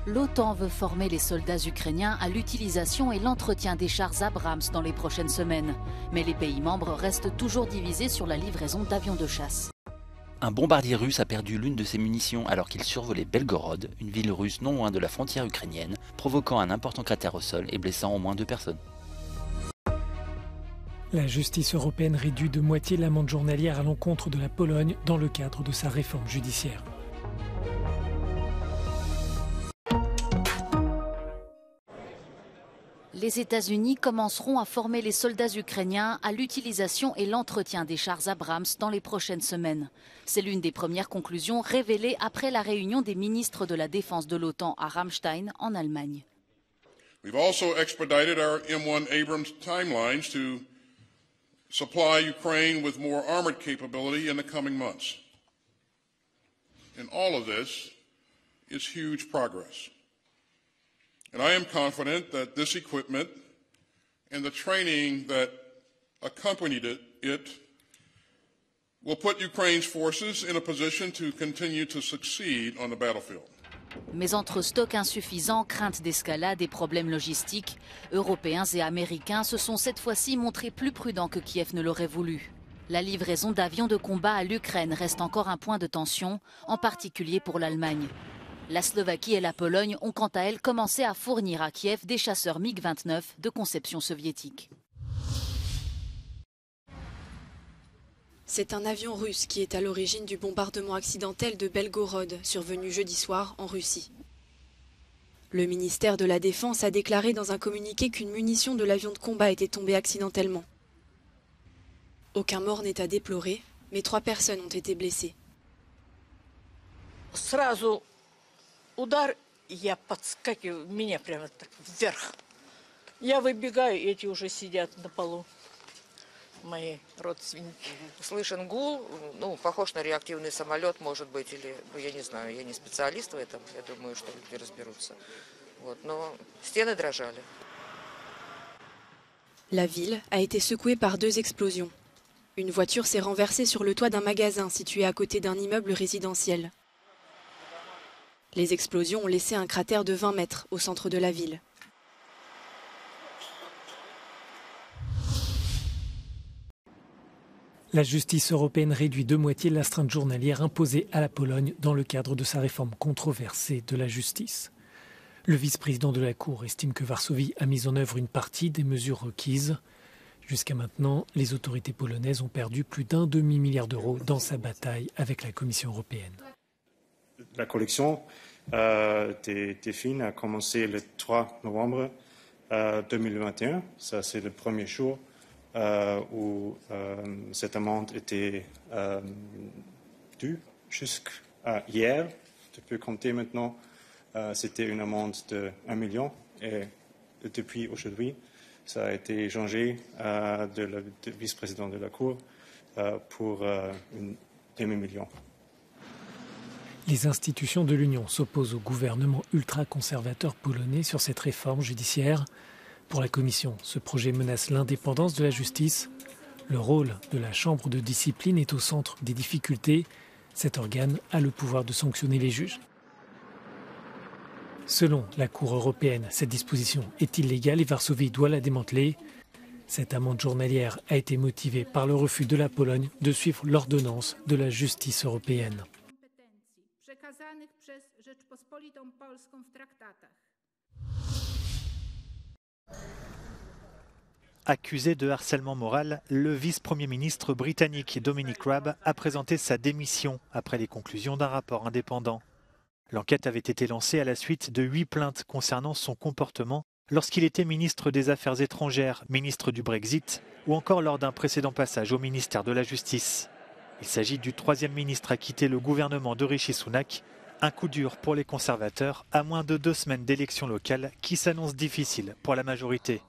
L'OTAN veut former les soldats ukrainiens à l'utilisation et l'entretien des chars Abrams dans les prochaines semaines. Mais les pays membres restent toujours divisés sur la livraison d'avions de chasse. Un bombardier russe a perdu l'une de ses munitions alors qu'il survolait Belgorod, une ville russe non loin de la frontière ukrainienne, provoquant un important cratère au sol et blessant au moins 2 personnes. La justice européenne réduit de moitié l'amende journalière à l'encontre de la Pologne dans le cadre de sa réforme judiciaire. Les États-Unis commenceront à former les soldats ukrainiens à l'utilisation et l'entretien des chars Abrams dans les prochaines semaines. C'est l'une des premières conclusions révélées après la réunion des ministres de la Défense de l'OTAN à Ramstein, en Allemagne. We've also expedited our M1 Abrams timelines to supply Ukraine with more armored capability in the coming months. And all of this is huge progress. And I am confident that this equipment and the training that accompanied it will put Ukraine's forces in a position to continue to succeed on the battlefield. Mais entre stocks insuffisants, crainte d'escalade et problèmes logistiques, Européens et Américains se sont cette fois-ci montrés plus prudents que Kiev ne l'aurait voulu. La livraison d'avions de combat à l'Ukraine reste encore un point de tension, en particulier pour l'Allemagne. La Slovaquie et la Pologne ont quant à elles commencé à fournir à Kiev des chasseurs MiG-29 de conception soviétique. C'est un avion russe qui est à l'origine du bombardement accidentel de Belgorod, survenu jeudi soir en Russie. Le ministère de la Défense a déclaré dans un communiqué qu'une munition de l'avion de combat était tombée accidentellement. Aucun mort n'est à déplorer, mais 3 personnes ont été blessées. Удар, я подскакиваю, меня прямо так вверх. Я выбегаю, эти уже сидят на полу, мои родственники. Слышен гул, ну, похож на реактивный самолет, может быть, или, ну, я не знаю, я не специалист в этом, я думаю, что люди разберутся. Вот, но стены дрожали. La ville a été secouée par 2 explosions. Une voiture s'est renversée sur le toit d'un magasin situé à côté d'un immeuble résidentiel. Les explosions ont laissé un cratère de 20 mètres au centre de la ville. La justice européenne réduit de moitié l'astreinte journalière imposée à la Pologne dans le cadre de sa réforme controversée de la justice. Le vice-président de la Cour estime que Varsovie a mis en œuvre une partie des mesures requises. Jusqu'à maintenant, les autorités polonaises ont perdu plus d'1 demi-milliard d'euros dans sa bataille avec la Commission européenne. La collection des films a commencé le 3 novembre 2021. Ça, c'est le premier jour où cette amende était due jusqu'à hier. Tu peux compter maintenant, c'était une amende de 1 million et depuis aujourd'hui, ça a été changé de vice-président de la Cour pour une demi-million. Les institutions de l'Union s'opposent au gouvernement ultra-conservateur polonais sur cette réforme judiciaire. Pour la Commission, ce projet menace l'indépendance de la justice. Le rôle de la Chambre de discipline est au centre des difficultés. Cet organe a le pouvoir de sanctionner les juges. Selon la Cour européenne, cette disposition est illégale et Varsovie doit la démanteler. Cette amende journalière a été motivée par le refus de la Pologne de suivre l'ordonnance de la justice européenne. Accusé de harcèlement moral, le vice-premier ministre britannique Dominic Raab a présenté sa démission après les conclusions d'un rapport indépendant. L'enquête avait été lancée à la suite de 8 plaintes concernant son comportement lorsqu'il était ministre des Affaires étrangères, ministre du Brexit ou encore lors d'un précédent passage au ministère de la Justice. Il s'agit du 3e ministre à quitter le gouvernement de Rishi Sunak. Un coup dur pour les conservateurs à moins de 2 semaines d'élections locales qui s'annoncent difficiles pour la majorité.